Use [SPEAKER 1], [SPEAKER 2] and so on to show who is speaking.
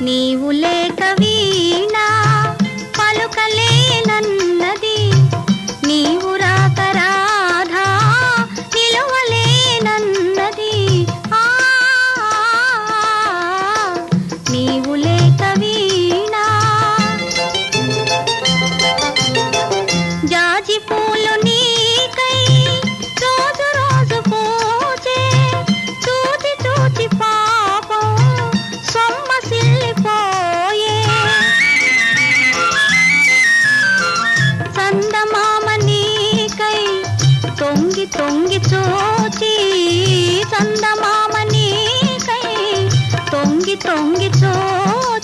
[SPEAKER 1] నీవు లేక వీణా పలుకలేనన్నది, నీవు రాక రాధా నిలవలేనన్నది. నీవు లేక వీణా. జాజి పూలు నీకై రోజు రోజు పూచే, చూచి చూచి పాపం సొమ్మసిల్లిపోయే. చందమామ నీకై తొంగి తొంగి చూచి, చందమామ నీకై తొంగి తొంగి చూచి